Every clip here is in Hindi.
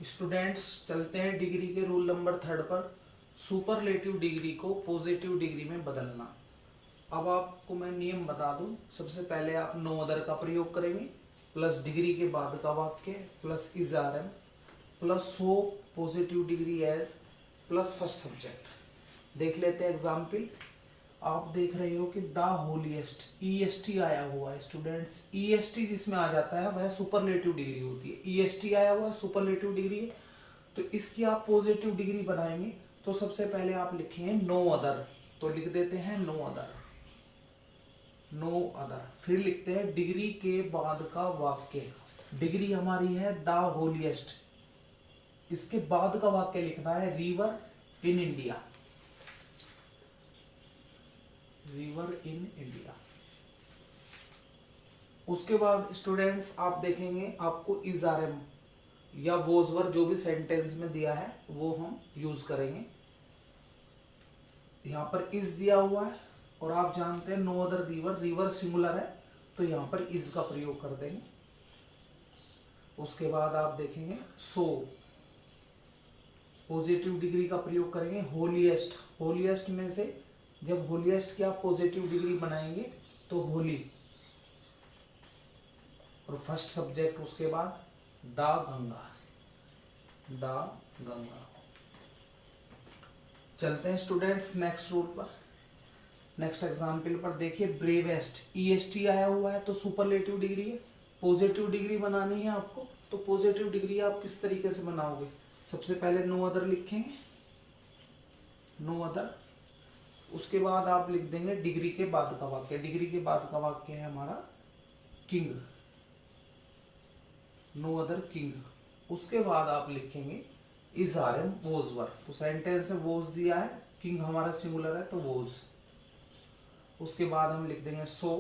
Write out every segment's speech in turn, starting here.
स्टूडेंट्स चलते हैं डिग्री के रूल नंबर 3 पर। सुपरलेटिव डिग्री को पॉजिटिव डिग्री में बदलना। अब आपको मैं नियम बता दूं। सबसे पहले आप नो अदर का प्रयोग करेंगे, प्लस डिग्री के बाद का वाक्य, plus is are am, plus so positive degree as, plus first subject. देख लेते हैं एग्जाम्पल। आप देख रहे हो कि द होलीएस्ट, ईएसटी आया हुआ है स्टूडेंट्स। ईएसटी जिसमें आ जाता है वह सुपरलेटिव डिग्री होती है। ईएसटी आया हुआ है, सुपरलेटिव डिग्री है। तो इसकी आप पॉजिटिव डिग्री बनाएंगे तो सबसे पहले आप लिखेंगे नो अदर। तो लिख देते हैं नो अदर, नो अदर। फिर लिखते हैं डिग्री के बाद का वाक्य। डिग्री हमारी है द होलीएस्ट, इसके बाद का वाक्य लिखना है river in India, river in India. उसके बाद स्टूडेंट्स आप देखेंगे आपको इज आर एम या वोजवर जो भी सेंटेंस में दिया है वो हम यूज करेंगे। यहाँ पर इज दिया हुआ है और आप जानते हैं no other river, river singular है तो यहाँ पर इज का प्रयोग कर देंगे। उसके बाद आप देखेंगे सो पॉजिटिव डिग्री का प्रयोग करेंगे। होलीएस्ट, होलीएस्ट में से जब होलीएस्ट की आप पॉजिटिव डिग्री बनाएंगे तो होली, और फर्स्ट सब्जेक्ट उसके बाद द गंगा, द गंगा। चलते हैं स्टूडेंट्स नेक्स्ट रूल पर, नेक्स्ट एग्जाम्पल पर। देखिए ब्रेवेस्ट, ईएसटी आया हुआ है तो सुपरलेटिव डिग्री है। पॉजिटिव डिग्री बनानी है आपको, तो पॉजिटिव डिग्री आप किस तरीके से बनाओगे? सबसे पहले नो अदर लिखेंगे, नो अदर। उसके बाद आप लिख देंगे डिग्री के बाद का वाक्य। डिग्री के बाद का वाक्य है हमारा किंग, नो अदर किंग। उसके बाद आप लिखेंगे इज आर एम वोज वर, तो सेंटेंस में वोज दिया है, किंग हमारा सिंगुलर है तो वोज। उसके बाद हम लिख देंगे सो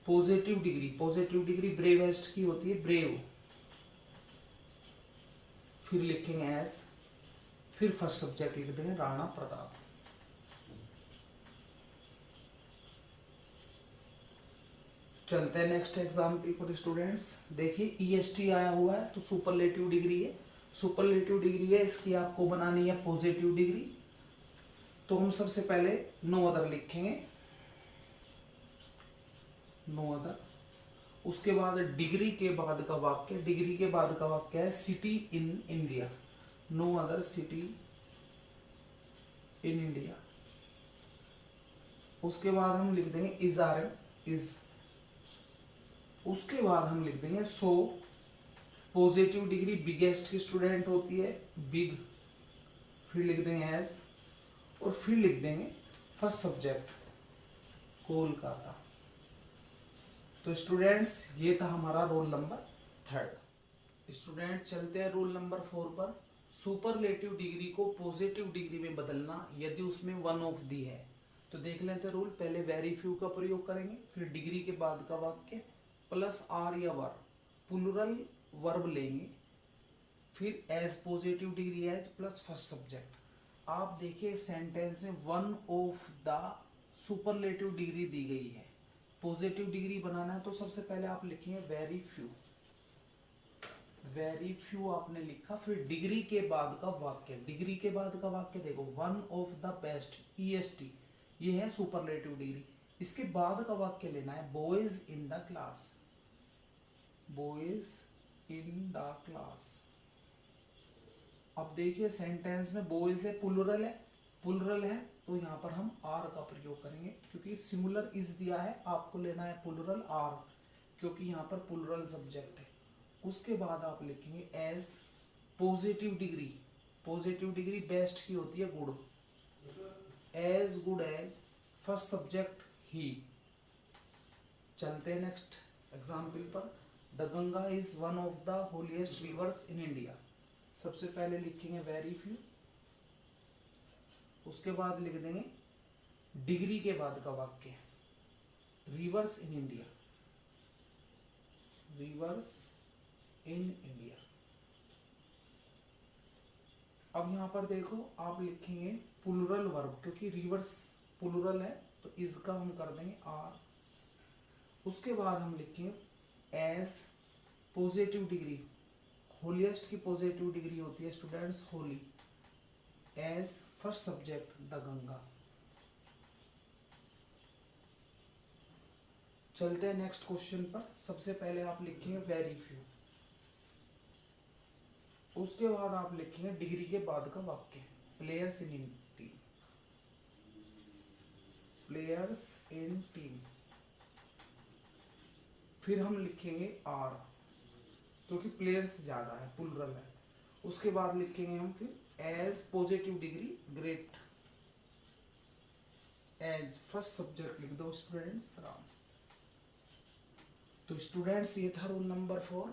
positive degree, positive degree bravest की होती है ब्रेव। फिर लिखेंगे एज, फिर फर्स्ट सब्जेक्ट लिख देंगे राणा प्रताप। चलते हैं नेक्स्ट एग्जाम्पल पर स्टूडेंट्स। देखिए ईएसटी आया हुआ है तो सुपरलेटिव डिग्री है, सुपरलेटिव डिग्री है, इसकी आपको बनानी है पॉजिटिव डिग्री। तो हम सबसे पहले नो अदर लिखेंगे, नो अदर। उसके बाद डिग्री के बाद का वाक्य, डिग्री के बाद का वाक्य है city in India, no other city in India. उसके बाद हम लिख देंगे इज आर एम, इज। उसके बाद हम लिख देंगे सो पॉजिटिव डिग्री बिगेस्ट की स्टूडेंट होती है बिग। फिर लिख देंगे एज, और फिर लिख देंगे फर्स्ट सब्जेक्ट कोलकाता। तो स्टूडेंट्स ये था हमारा रोल नंबर 3। स्टूडेंट चलते हैं रूल नंबर 4 पर। सुपरलेटिव डिग्री को पॉजिटिव डिग्री में बदलना यदि उसमें वन ऑफ दी है। तो देख लेते हैं रूल। पहले वेरी फ्यू का प्रयोग करेंगे, फिर डिग्री के बाद का वाक्य, प्लस आर या वर, प्लुरल वर्ब लेंगे, फिर as positive degree as, plus first subject. आप देखिए सेंटेंस में one of the superlative degree दी गई है। पॉजिटिव डिग्री बनाना है तो सबसे पहले आप लिखेंगे वेरी फ्यू, वेरी फ्यू आपने लिखा। फिर डिग्री के बाद का वाक्य, डिग्री के बाद का वाक्य देखो one of the best, EST, ये है सुपरलेटिव डिग्री। इसके बाद का वाक्य लेना है boys in the class, boys in the class. अब देखिए सेंटेंस में बॉयज है, प्लुरल है, प्लुरल है तो यहाँ पर हम आर का प्रयोग करेंगे क्योंकि सिंगुलर इज दिया है, आपको लेना है प्लुरल आर क्योंकि यहाँ पर प्लुरल सब्जेक्ट है। उसके बाद आप लिखेंगे as positive degree, positive degree best की होती है good, as good as, first subject ही। चलते हैं नेक्स्ट एग्जाम्पल पर। The Ganga is one of the holiest rivers in India. सबसे पहले लिखेंगे वेरी फ्यू, उसके बाद लिख देंगे डिग्री के बाद का वाक्य reverse in India, reverse in India. अब यहां पर देखो आप लिखेंगे प्लुरल वर्ब क्योंकि रिवर्स प्लुरल है तो इसका हम कर देंगे आर। उसके बाद हम लिखेंगे एज पॉजिटिव डिग्री होलीएस्ट की पॉजिटिव डिग्री होती है students holy, as first subject the Ganga. चलते हैं नेक्स्ट क्वेश्चन पर। सबसे पहले आप लिखेंगे वेरी फ्यू, उसके बाद आप लिखेंगे डिग्री के बाद का वाक्य, players in team, players in team. फिर हम लिखेंगे आर, क्योंकि प्लेयर्स ज्यादा है, प्लुरल है। उसके बाद लिखेंगे हम फिर as positive degree great, as first subject लिख दो स्टूडेंट्स राम। तो स्टूडेंट्स ये था रूल नंबर 4।